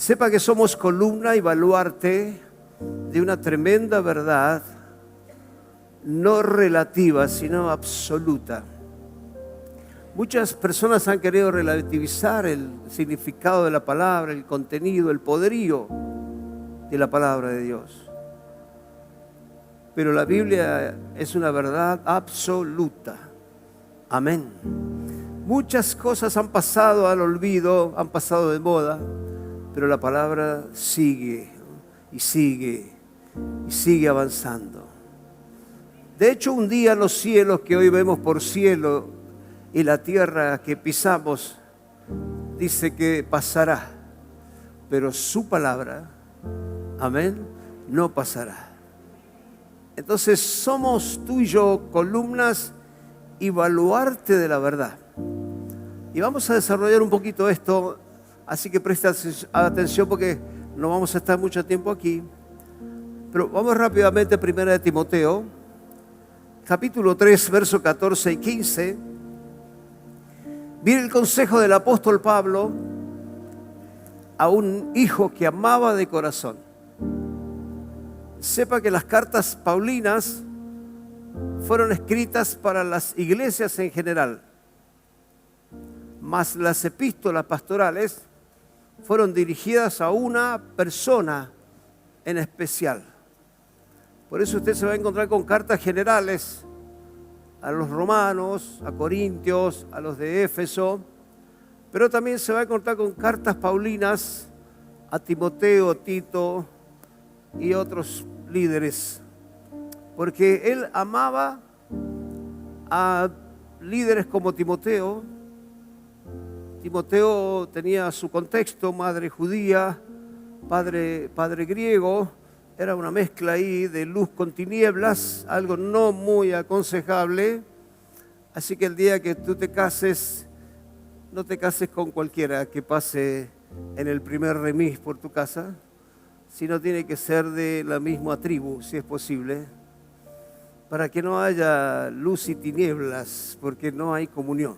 Sepa que somos columna y baluarte de una tremenda verdad, no relativa, sino absoluta. Muchas personas han querido relativizar el significado de la palabra, el contenido, el poderío de la palabra de Dios. Pero la Biblia es una verdad absoluta. Amén. Muchas cosas han pasado al olvido, han pasado de moda, pero la palabra sigue y sigue y sigue avanzando. De hecho, un día los cielos que hoy vemos por cielo y la tierra que pisamos, dice que pasará, pero su palabra, amén, no pasará. Entonces somos tú y yo columnas y baluarte de la verdad. Y vamos a desarrollar un poquito esto, así que presta atención porque no vamos a estar mucho tiempo aquí. Pero vamos rápidamente a 1 Timoteo, capítulo 3, versos 14 y 15. Viene el consejo del apóstol Pablo a un hijo que amaba de corazón. Sepa que las cartas paulinas fueron escritas para las iglesias en general, mas las epístolas pastorales fueron dirigidas a una persona en especial. Por eso usted se va a encontrar con cartas generales a los romanos, a Corintios, a los de Éfeso, pero también se va a encontrar con cartas paulinas a Timoteo, Tito y otros líderes, porque él amaba a líderes como Timoteo. Timoteo tenía su contexto, madre judía, padre griego. Era una mezcla ahí de luz con tinieblas, algo no muy aconsejable. Así que el día que tú te cases, no te cases con cualquiera que pase en el primer remis por tu casa, sino tiene que ser de la misma tribu, si es posible, para que no haya luz y tinieblas, porque no hay comunión.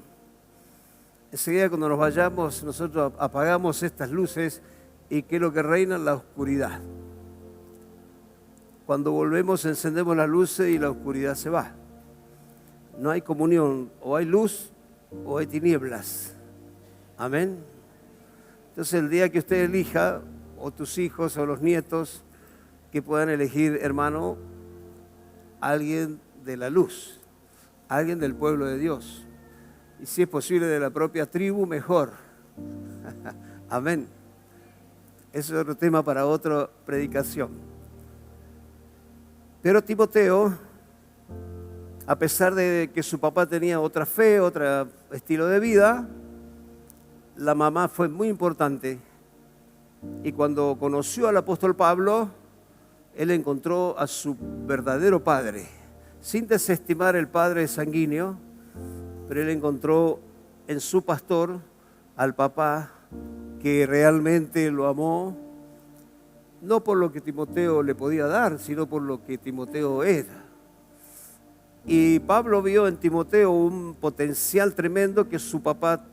Enseguida cuando nos vayamos, nosotros apagamos estas luces y ¿qué es lo que reina? La oscuridad. Cuando volvemos encendemos las luces y la oscuridad se va. No hay comunión, o hay luz o hay tinieblas. Amén. Entonces el día que usted elija, o tus hijos o los nietos, que puedan elegir, hermano, alguien de la luz, alguien del pueblo de Dios. Y si es posible de la propia tribu, mejor. Amén. Eso es otro tema para otra predicación. Pero Timoteo, a pesar de que su papá tenía otra fe, otro estilo de vida, la mamá fue muy importante. Y cuando conoció al apóstol Pablo, él encontró a su verdadero padre, sin desestimar el padre sanguíneo, pero él encontró en su pastor al papá que realmente lo amó, no por lo que Timoteo le podía dar, sino por lo que Timoteo era. Y Pablo vio en Timoteo un potencial tremendo que su papá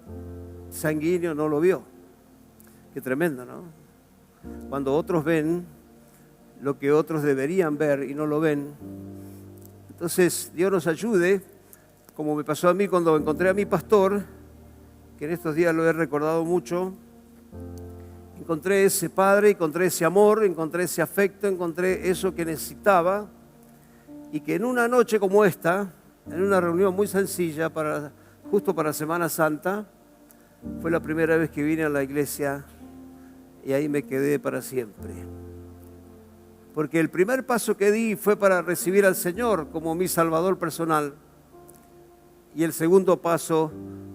sanguíneo no lo vio. Qué tremendo, ¿no? Cuando otros ven lo que otros deberían ver y no lo ven. Entonces, Dios nos ayude, como me pasó a mí cuando encontré a mi pastor, que en estos días lo he recordado mucho. Encontré ese padre, encontré ese amor, encontré ese afecto, encontré eso que necesitaba. Y que en una noche como esta, en una reunión muy sencilla, justo para Semana Santa, fue la primera vez que vine a la iglesia y ahí me quedé para siempre. Porque el primer paso que di fue para recibir al Señor como mi Salvador personal. Y el segundo paso,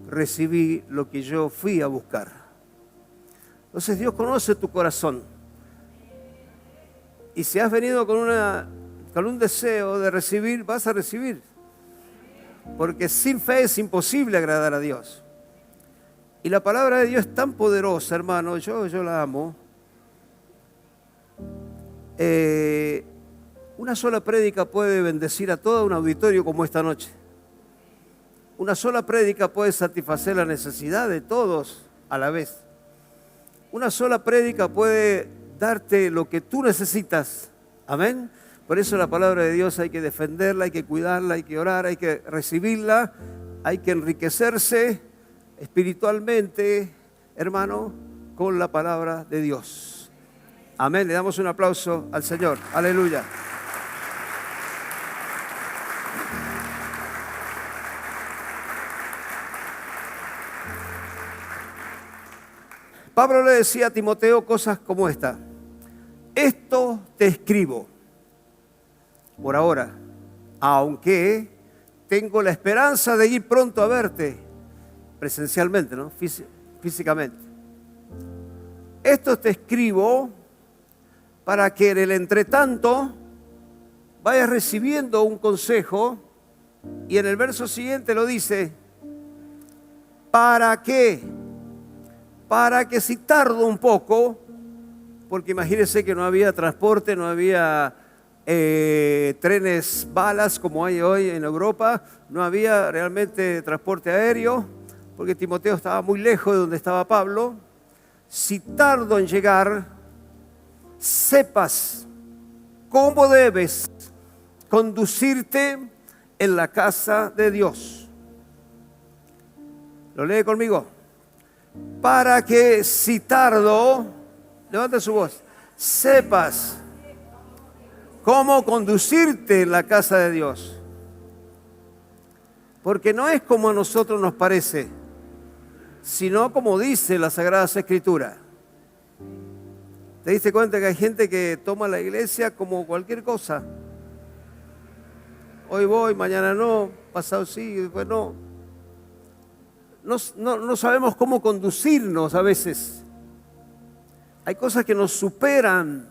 recibí lo que yo fui a buscar. Entonces Dios conoce tu corazón. Y si has venido con un deseo de recibir, vas a recibir. Porque sin fe es imposible agradar a Dios. Y la palabra de Dios es tan poderosa, hermano, yo la amo. Una sola prédica puede bendecir a todo un auditorio como esta noche. Una sola prédica puede satisfacer la necesidad de todos a la vez. Una sola prédica puede darte lo que tú necesitas. Amén. Por eso la palabra de Dios hay que defenderla, hay que cuidarla, hay que orar, hay que recibirla, hay que enriquecerse espiritualmente, hermano, con la palabra de Dios. Amén. Le damos un aplauso al Señor. Aleluya. Pablo le decía a Timoteo cosas como esta: esto te escribo por ahora, aunque tengo la esperanza de ir pronto a verte presencialmente, ¿no? Físicamente. Esto te escribo para que en el entretanto vayas recibiendo un consejo, y en el verso siguiente lo dice: ¿para qué? Para que si tardo un poco, porque imagínense que no había transporte, no había trenes balas como hay hoy en Europa, no había realmente transporte aéreo, porque Timoteo estaba muy lejos de donde estaba Pablo. Si tardo en llegar, sepas cómo debes conducirte en la casa de Dios. ¿Lo lee conmigo? Para que si tardo, levanta su voz, sepas cómo conducirte en la casa de Dios. Porque no es como a nosotros nos parece, sino como dice la Sagrada Escritura. ¿Te diste cuenta que hay gente que toma la iglesia como cualquier cosa? Hoy voy, mañana no, pasado sí, después no. No sabemos cómo conducirnos a veces. Hay cosas que nos superan,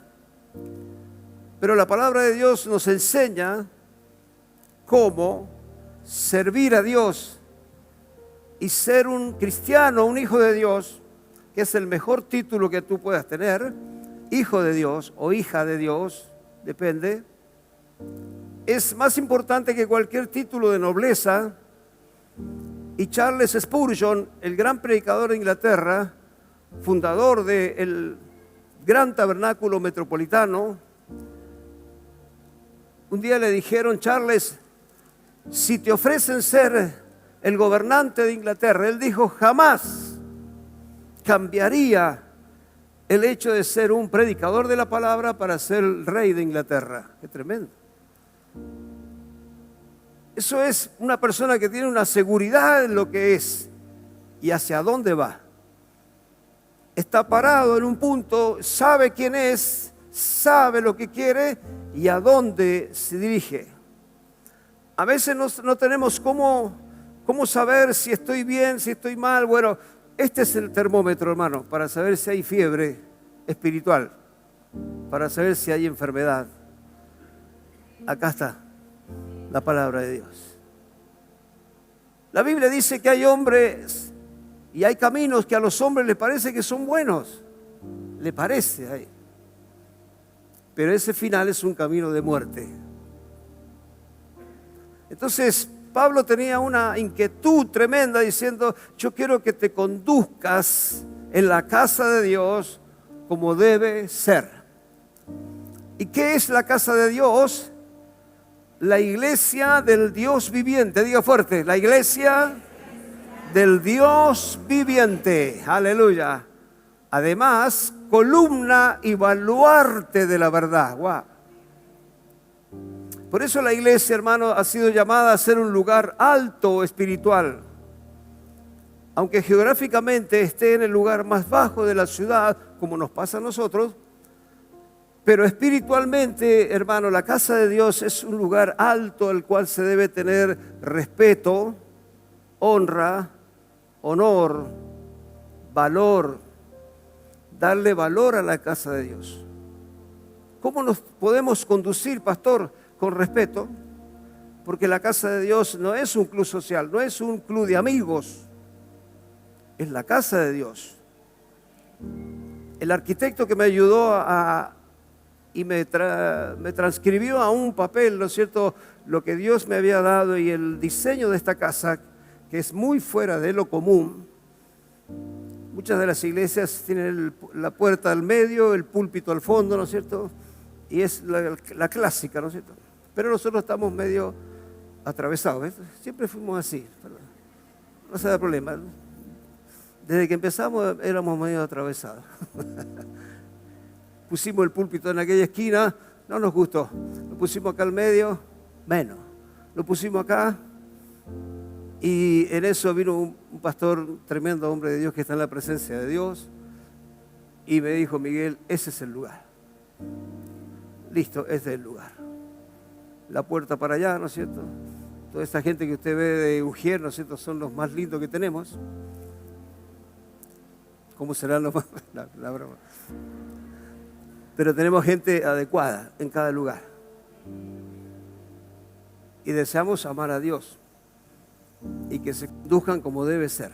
pero la palabra de Dios nos enseña cómo servir a Dios y ser un cristiano, un hijo de Dios, que es el mejor título que tú puedas tener, hijo de Dios o hija de Dios, depende. Es más importante que cualquier título de nobleza. Y Charles Spurgeon, el gran predicador de Inglaterra, fundador del gran tabernáculo metropolitano, un día le dijeron: Charles, si te ofrecen ser el gobernante de Inglaterra, él dijo, jamás cambiaría el hecho de ser un predicador de la palabra para ser el rey de Inglaterra. Qué tremendo. Eso es una persona que tiene una seguridad en lo que es y hacia dónde va. Está parado en un punto, sabe quién es, sabe lo que quiere y a dónde se dirige. A veces no tenemos cómo saber si estoy bien, si estoy mal. Bueno, este es el termómetro, hermano, para saber si hay fiebre espiritual, para saber si hay enfermedad. Acá está la palabra de Dios. La Biblia dice que hay hombres y hay caminos que a los hombres les parece que son buenos. Le parece ahí. Pero ese final es un camino de muerte. Entonces, Pablo tenía una inquietud tremenda diciendo: yo quiero que te conduzcas en la casa de Dios como debe ser. ¿Y qué es la casa de Dios? La iglesia del Dios viviente. Diga fuerte: la iglesia del Dios viviente. Aleluya. Además, columna y baluarte de la verdad. Wow. Por eso la iglesia, hermano, ha sido llamada a ser un lugar alto espiritual. Aunque geográficamente esté en el lugar más bajo de la ciudad, como nos pasa a nosotros, pero espiritualmente, hermano, la casa de Dios es un lugar alto al cual se debe tener respeto, honra, honor, valor, darle valor a la casa de Dios. ¿Cómo nos podemos conducir, pastor? Con respeto, porque la casa de Dios no es un club social, no es un club de amigos, es la casa de Dios. El arquitecto que me ayudó y me transcribió a un papel, ¿no es cierto?, lo que Dios me había dado y el diseño de esta casa, que es muy fuera de lo común, Muchas de las iglesias tienen la puerta al medio, el púlpito al fondo, ¿no es cierto? Y es la clásica, ¿no es cierto? Pero nosotros estamos medio atravesados, ¿ves? Siempre fuimos así. No se da problema. Desde que empezamos éramos medio atravesados. Pusimos el púlpito en aquella esquina, no nos gustó. Lo pusimos acá al medio, menos. Lo pusimos acá y en eso vino un pastor, tremendo hombre de Dios que está en la presencia de Dios y me dijo: Miguel, ese es el lugar. Listo, ese es el lugar. La puerta para allá, ¿no es cierto? Toda esta gente que usted ve de Ujier, ¿no es cierto?, son los más lindos que tenemos. ¿Cómo serán los más? La broma. Pero tenemos gente adecuada en cada lugar. Y deseamos amar a Dios y que se conduzcan como debe ser.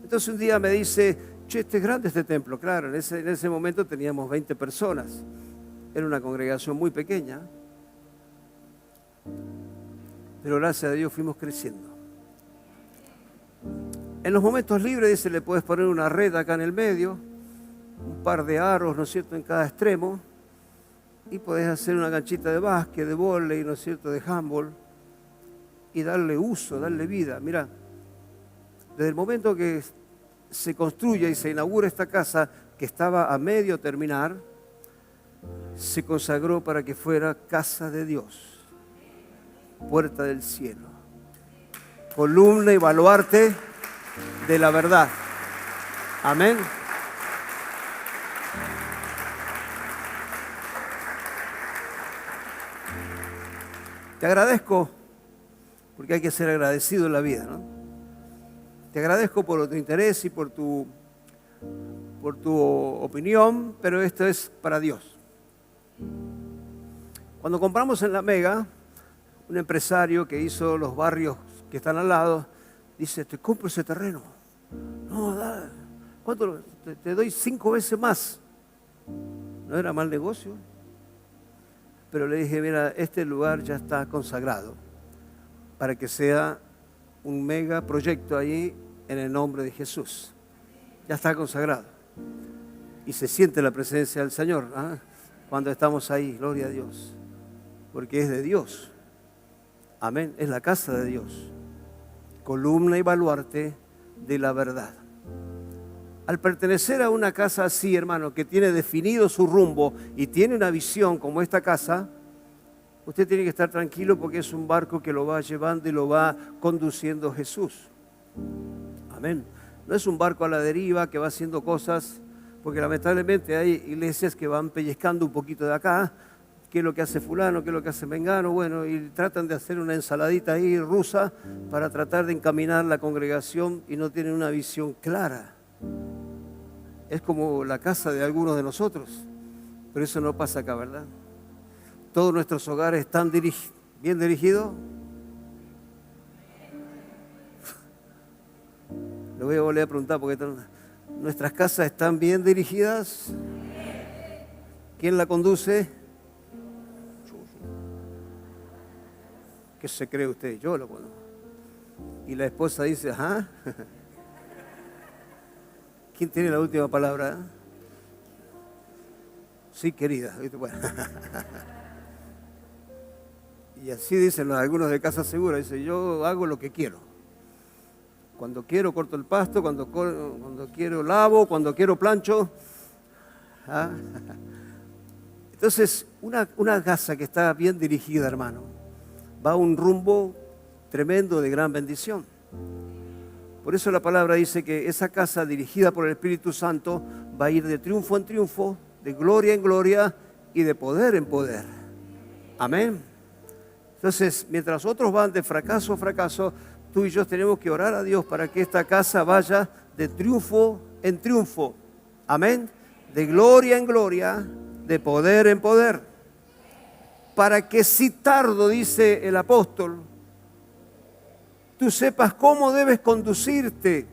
Entonces un día me dice: che, este es grande este templo. Claro, en ese momento teníamos 20 personas. Era una congregación muy pequeña. Pero gracias a Dios fuimos creciendo. En los momentos libres, dice, le puedes poner una red acá en el medio, un par de aros, ¿no es cierto?, en cada extremo, y podés hacer una canchita de básquet, de vóley, ¿no es cierto?, de handball, y darle uso, darle vida. Mira, desde el momento que se construye y se inaugura esta casa, que estaba a medio terminar, se consagró para que fuera casa de Dios, puerta del cielo, columna y baluarte de la verdad. Amén. Te agradezco, porque hay que ser agradecido en la vida, ¿no? Te agradezco por tu interés y por tu opinión, pero esto es para Dios. Cuando compramos en La Mega, un empresario que hizo los barrios que están al lado, dice: te compro ese terreno. No, da, ¿cuánto? Te doy 5 veces más. No era mal negocio. Pero le dije: mira, este lugar ya está consagrado para que sea un mega proyecto ahí en el nombre de Jesús. Ya está consagrado. Y se siente la presencia del Señor, ¿eh?, cuando estamos ahí, gloria a Dios. Porque es de Dios. Amén. Es la casa de Dios. Columna y baluarte de la verdad. Al pertenecer a una casa así, hermano, que tiene definido su rumbo y tiene una visión como esta casa, usted tiene que estar tranquilo porque es un barco que lo va llevando y lo va conduciendo Jesús. Amén. No es un barco a la deriva que va haciendo cosas, porque lamentablemente hay iglesias que van pellizcando un poquito de acá, qué es lo que hace fulano, qué es lo que hace mengano, bueno, y tratan de hacer una ensaladita ahí rusa para tratar de encaminar la congregación y no tienen una visión clara. Es como la casa de algunos de nosotros, pero eso no pasa acá, ¿verdad? Todos nuestros hogares están bien dirigidos. Le voy a volver a preguntar porque nuestras casas están bien dirigidas. ¿Quién la conduce? ¿Qué se cree usted? Yo lo conozco. Y la esposa dice: ajá. ¿Quién tiene la última palabra? Sí, querida. Bueno. Y así dicen algunos de Casa Segura. Dice: yo hago lo que quiero. Cuando quiero corto el pasto, cuando quiero lavo, cuando quiero plancho. ¿Ah? Entonces, una casa que está bien dirigida, hermano, va a un rumbo tremendo de gran bendición. Por eso la palabra dice que esa casa dirigida por el Espíritu Santo va a ir de triunfo en triunfo, de gloria en gloria y de poder en poder. Amén. Entonces, mientras otros van de fracaso a fracaso, tú y yo tenemos que orar a Dios para que esta casa vaya de triunfo en triunfo. Amén. De gloria en gloria, de poder en poder. Para que si tardo, dice el apóstol, tú sepas cómo debes conducirte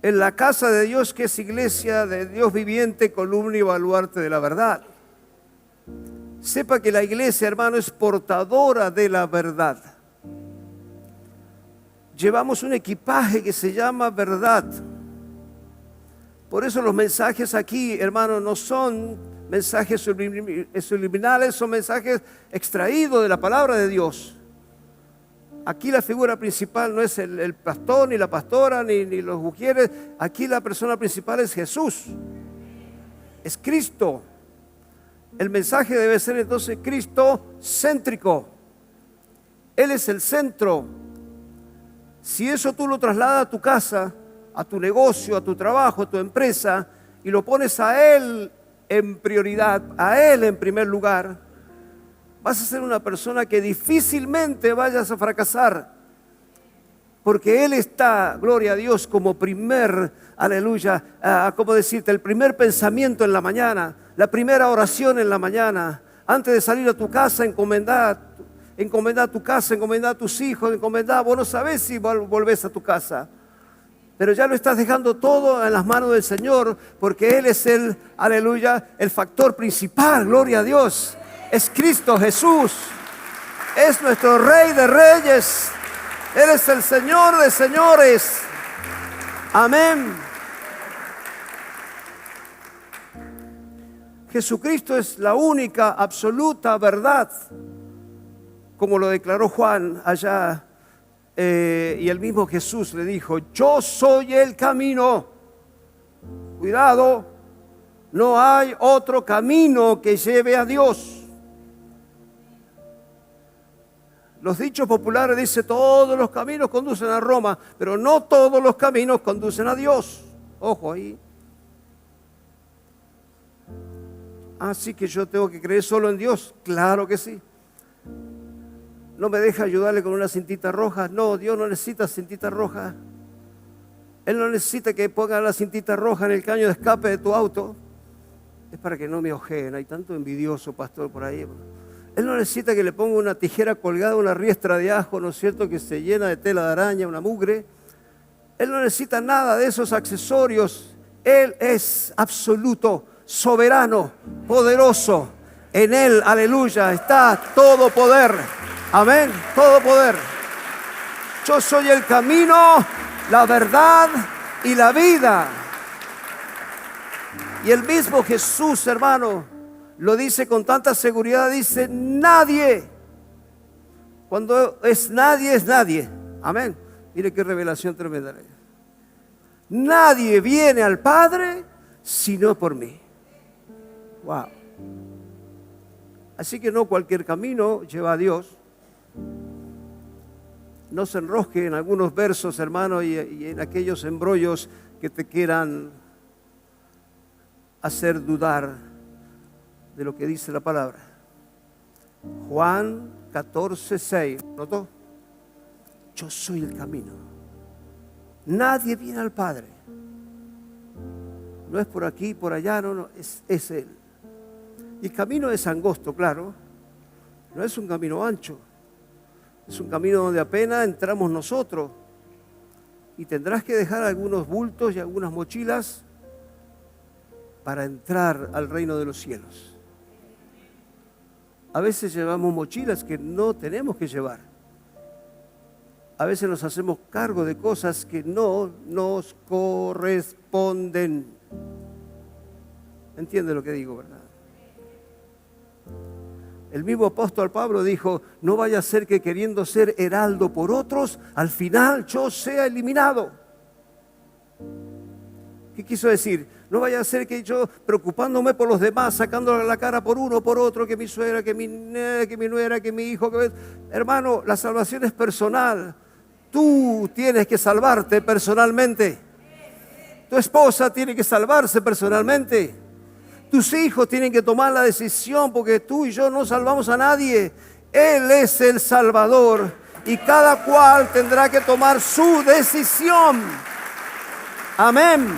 en la casa de Dios, que es iglesia de Dios viviente, columna y baluarte de la verdad. Sepa que la iglesia, hermano, es portadora de la verdad. llevamos un equipaje que se llama verdad. Por eso los mensajes aquí, hermanos, no son mensajes subliminales, son mensajes extraídos de la palabra de Dios. Aquí la figura principal no es el pastor, ni la pastora, ni los ujieres. Aquí la persona principal es Jesús. Es Cristo. El mensaje debe ser entonces Cristo-céntrico. Él es el centro. Si eso tú lo trasladas a tu casa, a tu negocio, a tu trabajo, a tu empresa, y lo pones a Él en prioridad, a Él en primer lugar, vas a ser una persona que difícilmente vayas a fracasar, porque Él está, gloria a Dios, como primer, aleluya, como decirte, el primer pensamiento en la mañana, la primera oración en la mañana, antes de salir a tu casa, encomendar tu casa, encomendar a tus hijos, vos no sabés si volvés a tu casa, pero ya lo estás dejando todo en las manos del Señor, porque Él es el, aleluya, el factor principal, gloria a Dios. Es Cristo Jesús, es nuestro Rey de Reyes, Él es el Señor de señores. Amén. Jesucristo es la única, absoluta verdad, como lo declaró Juan allá, y el mismo Jesús le dijo: yo soy el camino. Cuidado, no hay otro camino que lleve a Dios. Los dichos populares dicen: todos los caminos conducen a Roma, pero no todos los caminos conducen a Dios. Ojo ahí. Así que yo tengo que creer solo en Dios. Claro que sí. ¿No me deja ayudarle con una cintita roja? No, Dios no necesita cintita roja. Él no necesita que ponga la cintita roja en el caño de escape de tu auto. Es para que no me ojeen. Hay tanto envidioso pastor por ahí. Él no necesita que le ponga una tijera colgada, una riestra de ajo, ¿no es cierto?, que se llena de tela de araña, una mugre. Él no necesita nada de esos accesorios. Él es absoluto, soberano, poderoso. En Él, aleluya, está todo poder. Amén, todo poder. Yo soy el camino, la verdad y la vida. Y el mismo Jesús, hermano, lo dice con tanta seguridad, dice: nadie. Cuando es nadie, es nadie. Amén. Mire qué revelación tremenda. Nadie viene al Padre sino por mí. Wow. Así que no cualquier camino lleva a Dios. No se enrosque en algunos versos, hermano, y en aquellos embrollos que te quieran hacer dudar de lo que dice la palabra. Juan 14:6, ¿notó? Yo soy el camino. Nadie viene al Padre. No es por aquí, por allá, no, es Él. Y el camino es angosto, claro. No es un camino ancho. Es un camino donde apenas entramos nosotros. Y tendrás que dejar algunos bultos y algunas mochilas para entrar al reino de los cielos. A veces llevamos mochilas que no tenemos que llevar. A veces nos hacemos cargo de cosas que no nos corresponden. ¿Entiende lo que digo, verdad? El mismo apóstol Pablo dijo: no vaya a ser que queriendo ser heraldo por otros, al final yo sea eliminado. ¿Qué quiso decir? No vaya a ser que yo, preocupándome por los demás, sacándole la cara por uno, por otro, que mi suegra, que mi nuera, que mi hijo. Hermano, la salvación es personal. Tú tienes que salvarte personalmente. Tu esposa tiene que salvarse personalmente. Tus hijos tienen que tomar la decisión, porque tú y yo no salvamos a nadie. Él es el Salvador y cada cual tendrá que tomar su decisión. Amén.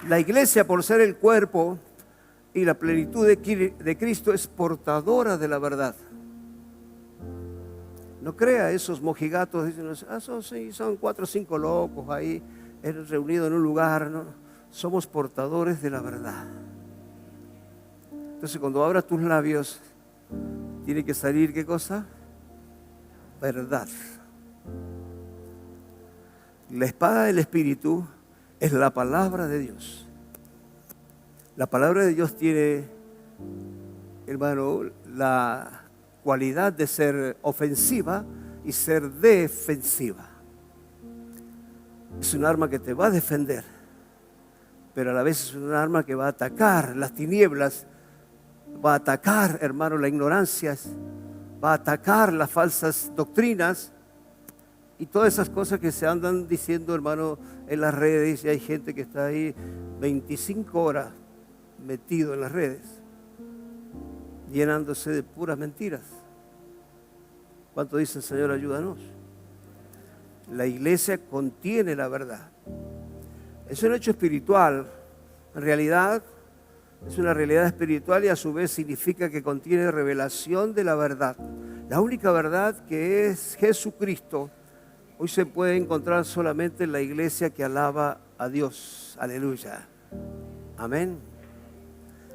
La iglesia, por ser el cuerpo y la plenitud de Cristo, es portadora de la verdad. No crea esos mojigatos, dicen: son 4 o 5 locos ahí reunidos en un lugar. No, somos portadores de la verdad. Entonces, cuando abras tus labios, tiene que salir, ¿qué cosa? Verdad. La espada del Espíritu es la palabra de Dios. La palabra de Dios tiene, hermano, la cualidad de ser ofensiva y ser defensiva. Es un arma que te va a defender, pero a la vez es un arma que va a atacar las tinieblas, va a atacar, hermano, la ignorancia, va a atacar las falsas doctrinas y todas esas cosas que se andan diciendo, hermano, en las redes. Y hay gente que está ahí 25 horas metido en las redes, llenándose de puras mentiras. ¿Cuánto dicen, Señor, ayúdanos? La iglesia contiene la verdad. Es un hecho espiritual. En realidad, es una realidad espiritual y a su vez significa que contiene revelación de la verdad. La única verdad, que es Jesucristo, hoy se puede encontrar solamente en la iglesia que alaba a Dios. Aleluya. Amén.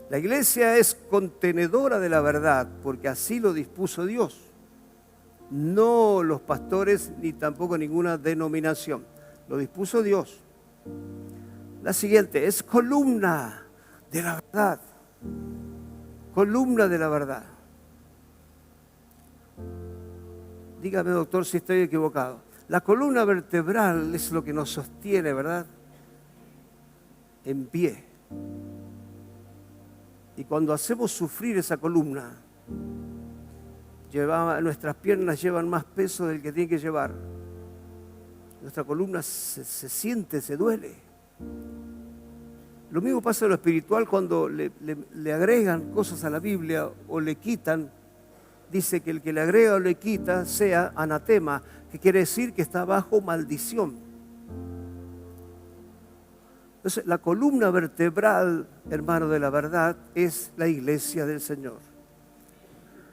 La iglesia es contenedora de la verdad porque así lo dispuso Dios. No los pastores ni tampoco ninguna denominación. Lo dispuso Dios. La siguiente es columna de la verdad. Columna de la verdad. Dígame, doctor, si estoy equivocado. La columna vertebral es lo que nos sostiene, ¿verdad? En pie. Y cuando hacemos sufrir esa columna, nuestras piernas llevan más peso del que tienen que llevar. Nuestra columna se siente, se duele. Lo mismo pasa en lo espiritual cuando le agregan cosas a la Biblia o le quitan. Dice que el que le agrega o le quita sea anatema, que quiere decir que está bajo maldición. Entonces, la columna vertebral, hermano, de la verdad es la iglesia del Señor.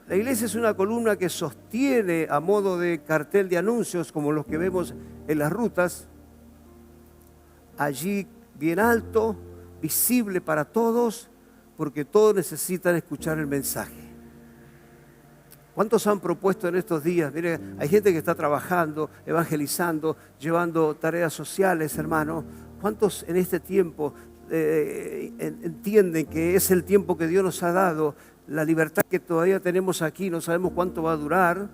La iglesia es una columna que sostiene a modo de cartel de anuncios, como los que vemos en las rutas, allí bien alto, visible para todos, porque todos necesitan escuchar el mensaje. ¿Cuántos han propuesto en estos días? Mire, hay gente que está trabajando, evangelizando, llevando tareas sociales, hermano. ¿Cuántos en este tiempo entienden que es el tiempo que Dios nos ha dado? La libertad que todavía tenemos aquí, no sabemos cuánto va a durar,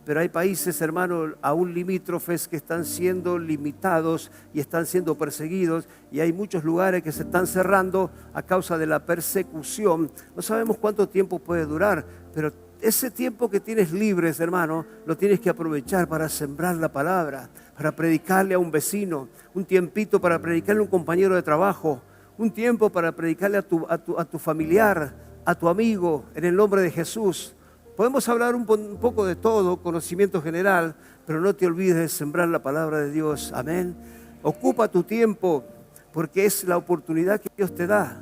pero hay países, hermano, aún limítrofes que están siendo limitados y están siendo perseguidos, y hay muchos lugares que se están cerrando a causa de la persecución. No sabemos cuánto tiempo puede durar, pero ese tiempo que tienes libres, hermano, lo tienes que aprovechar para sembrar la palabra, para predicarle a un vecino, un tiempito para predicarle a un compañero de trabajo, un tiempo para predicarle a tu familiar, a tu amigo, en el nombre de Jesús. Podemos hablar un poco de todo, conocimiento general, pero no te olvides de sembrar la palabra de Dios. Amén. Ocupa tu tiempo, porque es la oportunidad que Dios te da.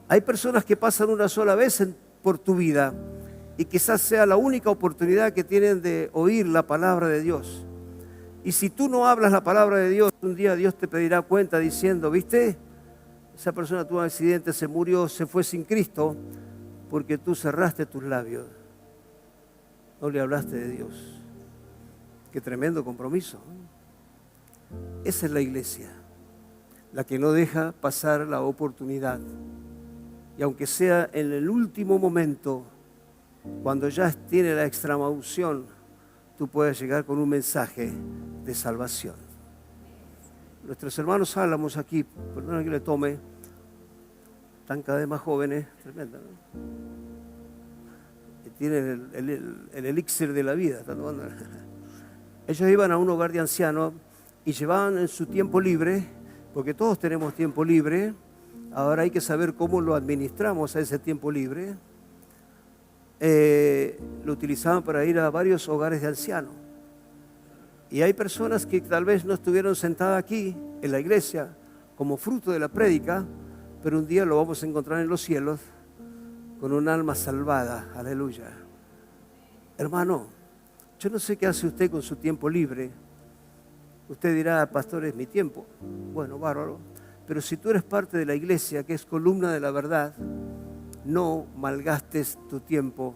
Hay personas que pasan una sola vez por tu vida y quizás sea la única oportunidad que tienen de oír la palabra de Dios. Y si tú no hablas la palabra de Dios, un día Dios te pedirá cuenta diciendo, ¿viste? Esa persona tuvo un accidente, se murió, se fue sin Cristo, porque tú cerraste tus labios. No le hablaste de Dios. Qué tremendo compromiso. Esa es la iglesia, la que no deja pasar la oportunidad. Y aunque sea en el último momento, cuando ya tiene la extremaunción, tú puedes llegar con un mensaje de salvación. Nuestros hermanos Álamos aquí, perdona que le tome, están cada vez más jóvenes, tremenda, ¿no? Tienen el elixir de la vida. Ellos iban a un hogar de ancianos y llevaban en su tiempo libre, porque todos tenemos tiempo libre, ahora hay que saber cómo lo administramos a ese tiempo libre. Lo utilizaban para ir a varios hogares de ancianos. Y hay personas que tal vez no estuvieron sentadas aquí en la iglesia como fruto de la prédica, pero un día lo vamos a encontrar en los cielos con un alma salvada. Aleluya. Hermano, yo no sé qué hace usted con su tiempo libre. Usted dirá, pastor, es mi tiempo. Bueno, bárbaro. Pero si tú eres parte de la iglesia, que es columna de la verdad, no malgastes tu tiempo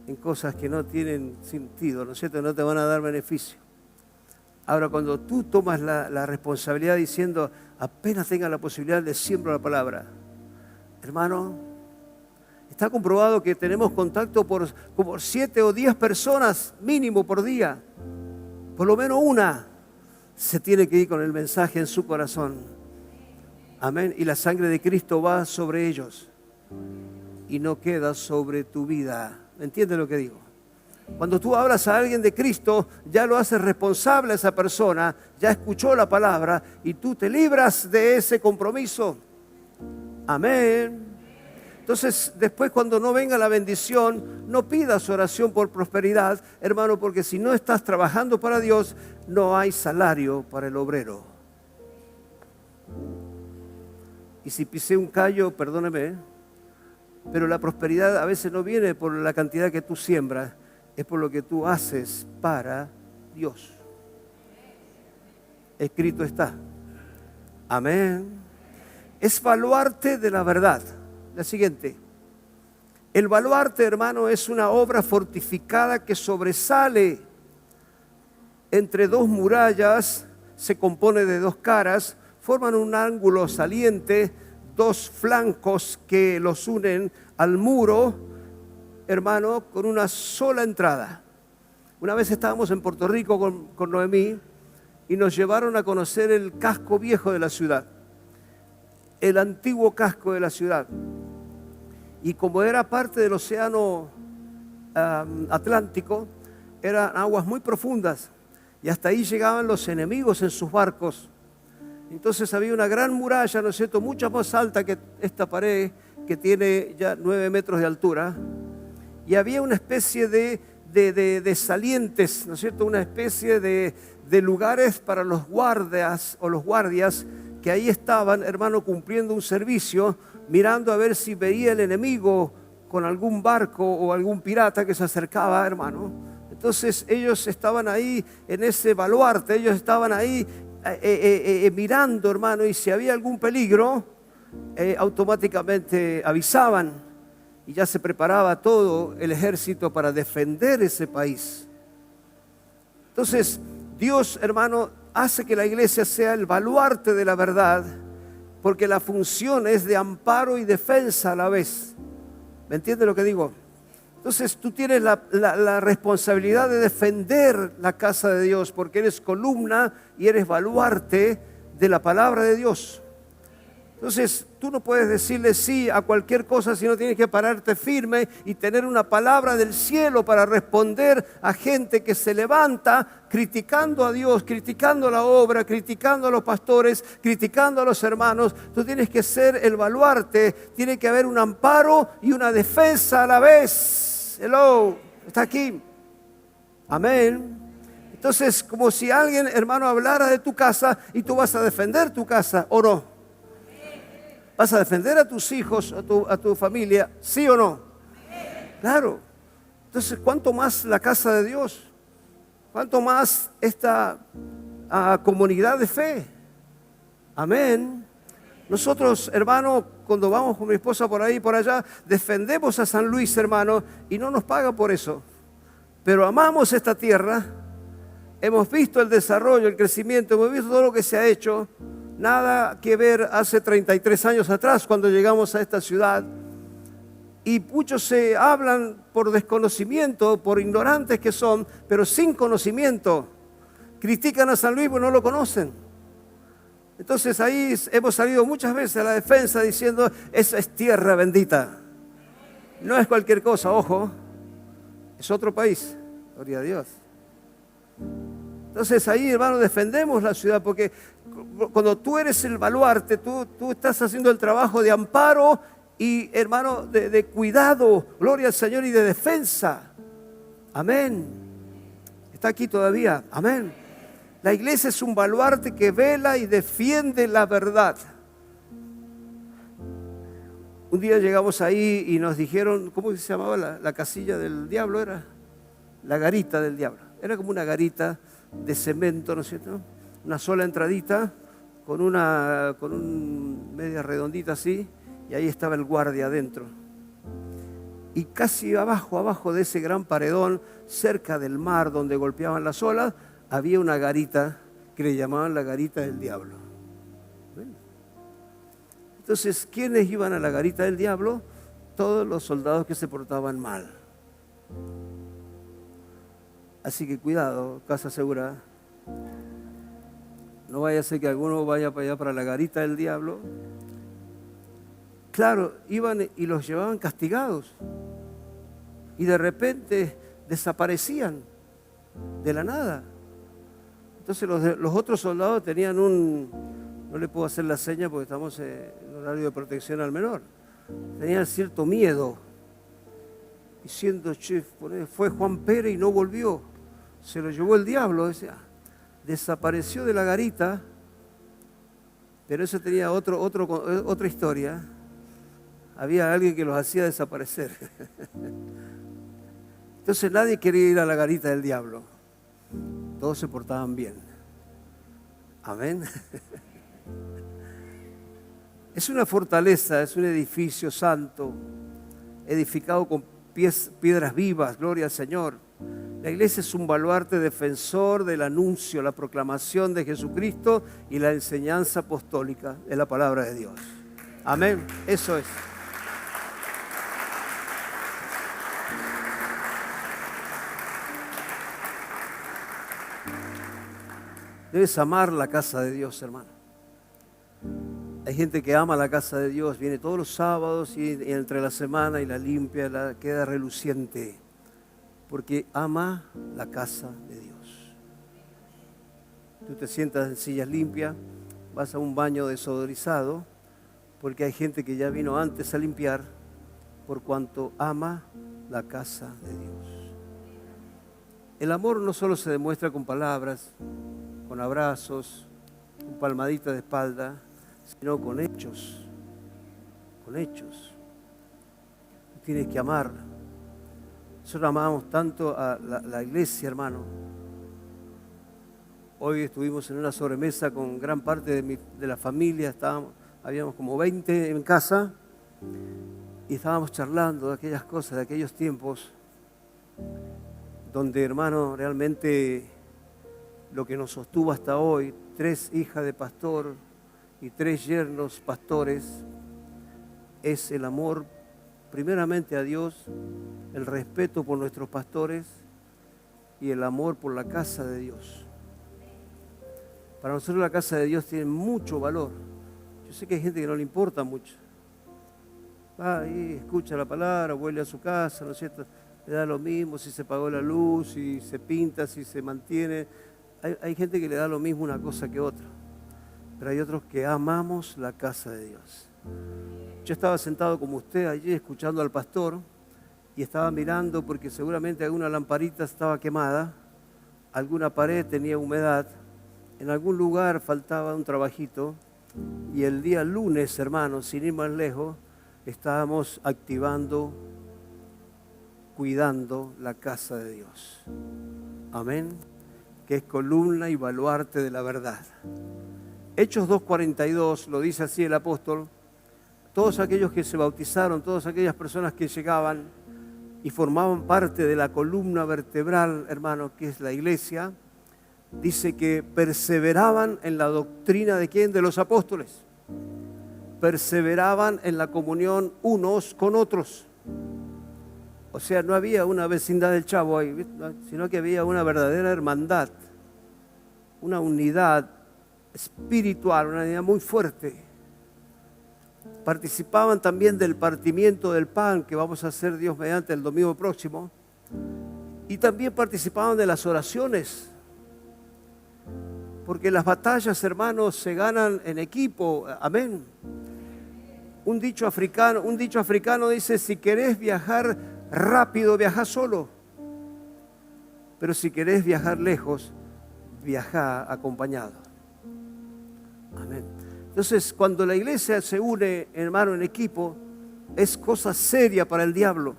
en cosas que no tienen sentido, ¿no es cierto? No te van a dar beneficio. Ahora, cuando tú tomas la responsabilidad diciendo, apenas tengas la posibilidad de siembro la palabra, hermano, está comprobado que tenemos contacto por como 7 o 10 personas mínimo por día. Por lo menos una se tiene que ir con el mensaje en su corazón. Amén. Y la sangre de Cristo va sobre ellos y no queda sobre tu vida. ¿Me entiendes lo que digo? Cuando tú hablas a alguien de Cristo, ya lo haces responsable a esa persona, ya escuchó la palabra y tú te libras de ese compromiso. Amén. Entonces, después cuando no venga la bendición, no pidas oración por prosperidad, hermano, porque si no estás trabajando para Dios, no hay salario para el obrero. Y si pisé un callo, perdóneme, pero la prosperidad a veces no viene por la cantidad que tú siembras, es por lo que tú haces para Dios. Escrito está. Amén. Es baluarte de la verdad. La siguiente. El baluarte, hermano, es una obra fortificada que sobresale entre dos murallas, se compone de dos caras, forman un ángulo saliente, dos flancos que los unen al muro, hermano, con una sola entrada. Una vez estábamos en Puerto Rico con Noemí y nos llevaron a conocer el casco viejo de la ciudad, el antiguo casco de la ciudad. Y como era parte del océano Atlántico, eran aguas muy profundas y hasta ahí llegaban los enemigos en sus barcos. Entonces había una gran muralla, ¿no es cierto?, mucho más alta que esta pared, que tiene ya 9 metros de altura, y había una especie de salientes, ¿no es cierto?, una especie de lugares para los guardias o los guardias que ahí estaban, hermano, cumpliendo un servicio, mirando a ver si veía el enemigo con algún barco o algún pirata que se acercaba, hermano. Entonces ellos estaban ahí en ese baluarte, ellos estaban ahí mirando, hermano, y si había algún peligro, automáticamente avisaban y ya se preparaba todo el ejército para defender ese país. Entonces, Dios, hermano, hace que la iglesia sea el baluarte de la verdad, porque la función es de amparo y defensa a la vez. ¿Me entiendes lo que digo? Entonces tú tienes la responsabilidad de defender la casa de Dios, porque eres columna y eres baluarte de la palabra de Dios. Entonces tú no puedes decirle sí a cualquier cosa, sino tienes que pararte firme y tener una palabra del cielo para responder a gente que se levanta criticando a Dios, criticando la obra, criticando a los pastores, criticando a los hermanos. Tú tienes que ser el baluarte, tiene que haber un amparo y una defensa a la vez. Hello, está aquí. Amén. Entonces, como si alguien, hermano, hablara de tu casa y tú vas a defender tu casa, ¿o no? ¿Vas a defender a tus hijos, a tu familia, sí o no? Claro. Entonces, ¿cuánto más la casa de Dios? ¿Cuánto más esta comunidad de fe? Amén. Nosotros, hermano, cuando vamos con mi esposa por ahí y por allá, defendemos a San Luis, hermano, y no nos pagan por eso. Pero amamos esta tierra, hemos visto el desarrollo, el crecimiento, hemos visto todo lo que se ha hecho. Nada que ver hace 33 años atrás cuando llegamos a esta ciudad. Y muchos se hablan por desconocimiento, por ignorantes que son, pero sin conocimiento. Critican a San Luis porque no lo conocen. Entonces ahí hemos salido muchas veces a la defensa diciendo, esa es tierra bendita. No es cualquier cosa, ojo, es otro país, gloria a Dios. Entonces ahí, hermano, defendemos la ciudad porque cuando tú eres el baluarte, tú estás haciendo el trabajo de amparo y, hermano, de cuidado, gloria al Señor, y de defensa. Amén. Está aquí todavía, amén. La iglesia es un baluarte que vela y defiende la verdad. Un día llegamos ahí y nos dijeron, ¿cómo se llamaba la casilla del diablo? Era la garita del diablo. Era como una garita de cemento, ¿no es cierto? Una sola entradita con un media redondita así, y ahí estaba el guardia adentro. Y casi abajo de ese gran paredón, cerca del mar donde golpeaban las olas, había una garita que le llamaban la garita del diablo. Bueno. Entonces, ¿quiénes iban a la garita del diablo? Todos los soldados que se portaban mal. Así que cuidado, casa segura. No vaya a ser que alguno vaya para allá, para la garita del diablo. Claro, iban y los llevaban castigados. Y de repente desaparecían de la nada. Entonces los otros soldados tenían no le puedo hacer la seña porque estamos en horario de protección al menor. Tenían cierto miedo. Diciendo, che, fue Juan Pérez y no volvió. Se lo llevó el diablo. Decía, desapareció de la garita, pero eso tenía otra historia. Había alguien que los hacía desaparecer. Entonces nadie quería ir a la garita del diablo. Todos se portaban bien. Amén. Es una fortaleza, es un edificio santo, edificado con piedras vivas, gloria al Señor. La iglesia es un baluarte defensor del anuncio, la proclamación de Jesucristo y la enseñanza apostólica de la palabra de Dios. Amén, eso es. Debes amar la casa de Dios, hermano. Hay gente que ama la casa de Dios, viene todos los sábados y entre la semana y la limpia, queda reluciente, porque ama la casa de Dios. Tú te sientas en sillas limpias, vas a un baño desodorizado, porque hay gente que ya vino antes a limpiar, por cuanto ama la casa de Dios. El amor no solo se demuestra con palabras, con abrazos, con palmaditas de espalda, sino con hechos. Con hechos. Tú tienes que amar. Nosotros amamos tanto a la iglesia, hermano. Hoy estuvimos en una sobremesa con gran parte de la familia. Habíamos como 20 en casa y estábamos charlando de aquellas cosas, de aquellos tiempos donde, hermano, realmente lo que nos sostuvo hasta hoy, 3 hijas de pastor y 3 yernos pastores, es el amor primeramente a Dios, el respeto por nuestros pastores y el amor por la casa de Dios. Para nosotros la casa de Dios tiene mucho valor. Yo sé que hay gente que no le importa mucho. Va ahí, escucha la palabra, vuelve a su casa, ¿no es cierto? Le da lo mismo si se pagó la luz, si se pinta, si se mantiene. Hay gente que le da lo mismo una cosa que otra, pero hay otros que amamos la casa de Dios. Yo estaba sentado como usted allí escuchando al pastor y estaba mirando porque seguramente alguna lamparita estaba quemada, alguna pared tenía humedad, en algún lugar faltaba un trabajito y el día lunes, hermanos, sin ir más lejos, estábamos activando, cuidando la casa de Dios. Amén. Que es columna y baluarte de la verdad. Hechos 2:42 lo dice así el apóstol. Todos aquellos que se bautizaron, todas aquellas personas que llegaban y formaban parte de la columna vertebral, hermano, que es la iglesia, dice que perseveraban en la doctrina de ¿quién? De los apóstoles. Perseveraban en la comunión unos con otros. O sea, no había una vecindad del Chavo ahí, sino que había una verdadera hermandad, una unidad espiritual, una unidad muy fuerte. Participaban también del partimiento del pan que vamos a hacer Dios mediante el domingo próximo. Y también participaban de las oraciones. Porque las batallas, hermanos, se ganan en equipo. Amén. Un dicho africano dice, si querés viajar rápido, viaja solo. Pero si querés viajar lejos, viaja acompañado. Amén. Entonces, cuando la iglesia se une, hermano, en equipo, es cosa seria para el diablo.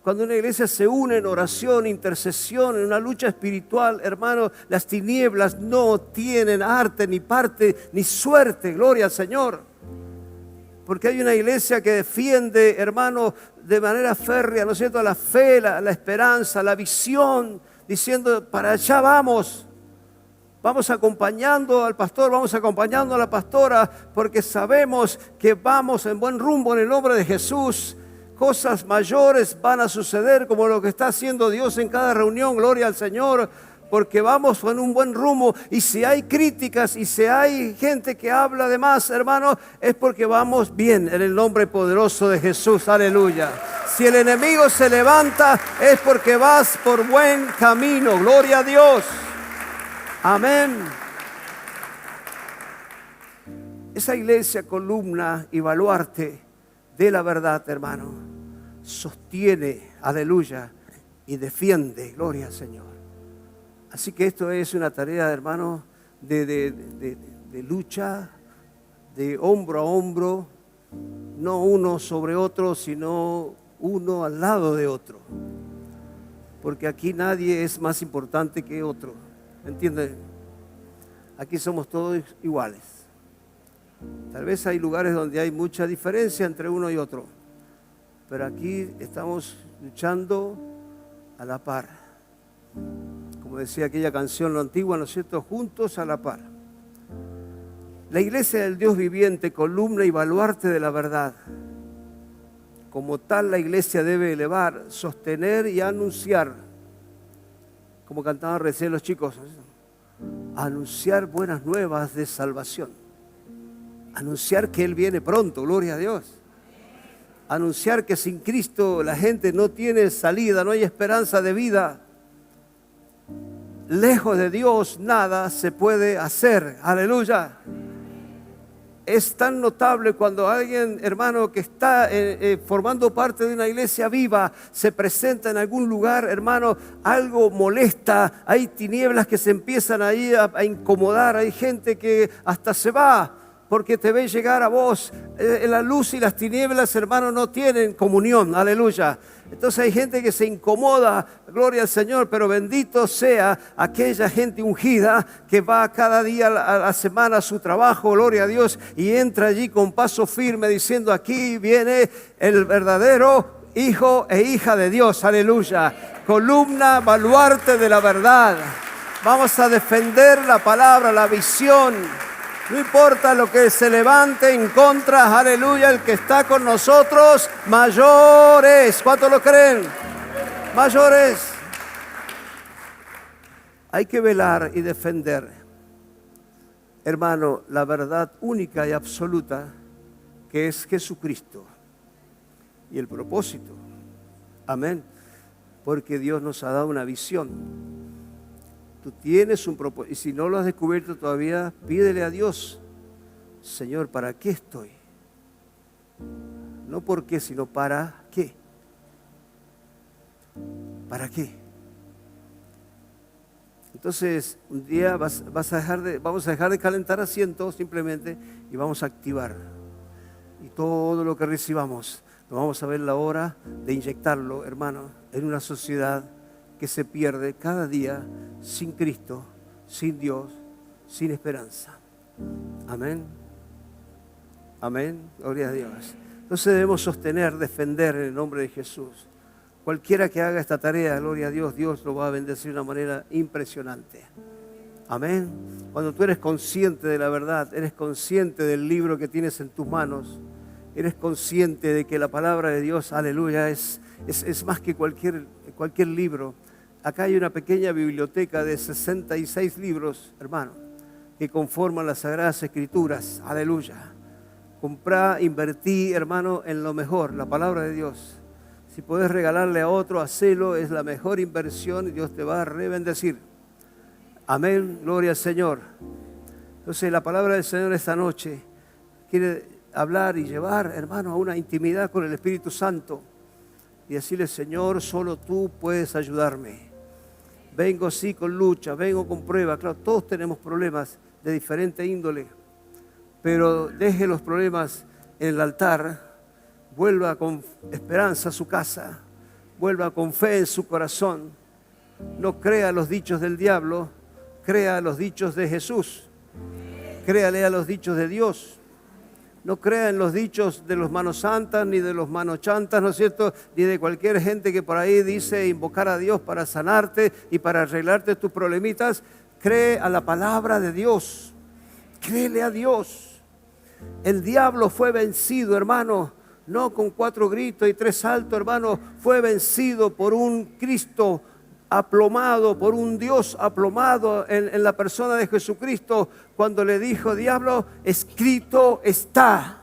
Cuando una iglesia se une en oración, intercesión, en una lucha espiritual, hermano, las tinieblas no tienen arte, ni parte, ni suerte. Gloria al Señor. Porque hay una iglesia que defiende, hermano, de manera férrea, ¿no es cierto?, la fe, la esperanza, la visión, diciendo, para allá vamos. Vamos acompañando al pastor, vamos acompañando a la pastora, porque sabemos que vamos en buen rumbo en el nombre de Jesús. Cosas mayores van a suceder, como lo que está haciendo Dios en cada reunión, gloria al Señor, porque vamos en un buen rumbo. Y si hay críticas y si hay gente que habla de más, hermano, es porque vamos bien en el nombre poderoso de Jesús, aleluya. Si el enemigo se levanta, es porque vas por buen camino, gloria a Dios. Amén. Esa iglesia, columna y baluarte de la verdad, hermano, sostiene, aleluya, y defiende, gloria al Señor. Así que esto es una tarea, hermano, de lucha, de hombro a hombro, no uno sobre otro, sino uno al lado de otro. Porque aquí nadie es más importante que otro. ¿Entienden? Aquí somos todos iguales. Tal vez hay lugares donde hay mucha diferencia entre uno y otro, pero aquí estamos luchando a la par. Como decía aquella canción, lo antigua, ¿no es cierto?, juntos a la par. La iglesia del Dios viviente, columna y baluarte de la verdad. Como tal, la iglesia debe elevar, sostener y anunciar, como cantaban recién los chicos, anunciar buenas nuevas de salvación. Anunciar que Él viene pronto, gloria a Dios. Anunciar que sin Cristo la gente no tiene salida, no hay esperanza de vida. Lejos de Dios nada se puede hacer, aleluya. Es tan notable cuando alguien, hermano, que está formando parte de una iglesia viva, se presenta en algún lugar, hermano, algo molesta, hay tinieblas que se empiezan ahí a incomodar, hay gente que hasta se va porque te ve llegar a vos. La luz y las tinieblas, hermano, no tienen comunión, aleluya. Entonces hay gente que se incomoda, gloria al Señor, pero bendito sea aquella gente ungida que va cada día a la semana a su trabajo, gloria a Dios, y entra allí con paso firme diciendo, aquí viene el verdadero hijo e hija de Dios, aleluya. Columna, baluarte de la verdad. Vamos a defender la palabra, la visión. No importa lo que se levante en contra, aleluya, el que está con nosotros, mayores. ¿Cuántos lo creen? Mayores. Hay que velar y defender, hermano, la verdad única y absoluta que es Jesucristo y el propósito. Amén. Porque Dios nos ha dado una visión. Tú tienes un propósito, y si no lo has descubierto todavía, pídele a Dios, Señor, ¿para qué estoy? No por qué, sino para qué. ¿Para qué? Entonces, un día vamos a dejar de calentar asientos simplemente y vamos a activar. Y todo lo que recibamos, lo vamos a ver la hora de inyectarlo, hermano, en una sociedad que se pierde cada día sin Cristo, sin Dios, sin esperanza. Amén. Amén. Gloria a Dios. Entonces debemos sostener, defender en el nombre de Jesús. Cualquiera que haga esta tarea, gloria a Dios, Dios lo va a bendecir de una manera impresionante. Amén. Cuando tú eres consciente de la verdad, eres consciente del libro que tienes en tus manos, eres consciente de que la palabra de Dios, aleluya, es más que cualquier libro. Acá hay una pequeña biblioteca de 66 libros, hermano, que conforman las Sagradas Escrituras. Aleluya. Comprá, invertí, hermano, en lo mejor, la palabra de Dios. Si puedes regalarle a otro, hacelo, es la mejor inversión y Dios te va a rebendecir. Amén, gloria al Señor. Entonces la palabra del Señor esta noche quiere hablar y llevar, hermano, a una intimidad con el Espíritu Santo y decirle, Señor, solo tú puedes ayudarme. Vengo sí con lucha, vengo con prueba. Claro, todos tenemos problemas de diferente índole, pero deje los problemas en el altar, vuelva con esperanza a su casa, vuelva con fe en su corazón. No crea los dichos del diablo, crea los dichos de Jesús, créale a los dichos de Dios. No crea en los dichos de los manos santas, ni de los manos chantas, ¿no es cierto? Ni de cualquier gente que por ahí dice invocar a Dios para sanarte y para arreglarte tus problemitas. Cree a la palabra de Dios. Créele a Dios. El diablo fue vencido, hermano, no con 4 gritos y 3 saltos, hermano. Fue vencido por un Cristo aplomado, por un Dios aplomado en la persona de Jesucristo, cuando le dijo: diablo, escrito está,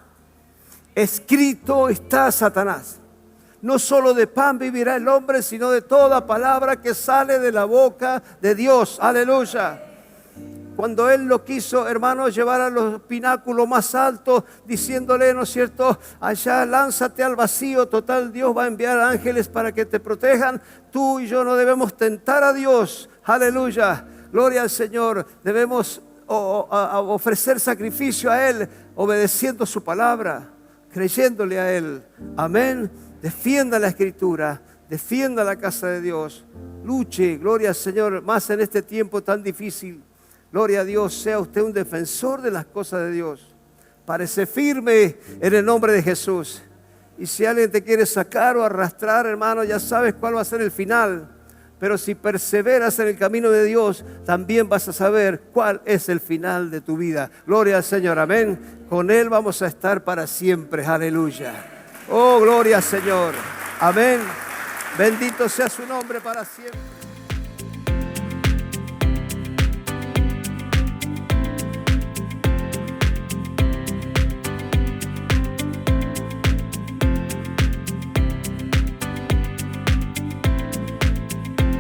Satanás. No solo de pan vivirá el hombre, sino de toda palabra que sale de la boca de Dios. Aleluya. Cuando Él lo quiso, hermanos, llevar a los pináculos más altos, diciéndole, ¿no es cierto?, allá lánzate al vacío, total, Dios va a enviar ángeles para que te protejan. Tú y yo no debemos tentar a Dios. Aleluya, gloria al Señor. Debemos ofrecer sacrificio a Él, obedeciendo su palabra, creyéndole a Él. Amén. Defienda la Escritura, defienda la casa de Dios. Luche, gloria al Señor, más en este tiempo tan difícil. Gloria a Dios, sea usted un defensor de las cosas de Dios. Parece firme en el nombre de Jesús. Y si alguien te quiere sacar o arrastrar, hermano, ya sabes cuál va a ser el final. Pero si perseveras en el camino de Dios, también vas a saber cuál es el final de tu vida. Gloria al Señor, amén. Con Él vamos a estar para siempre, aleluya. Oh, gloria al Señor, amén. Bendito sea su nombre para siempre.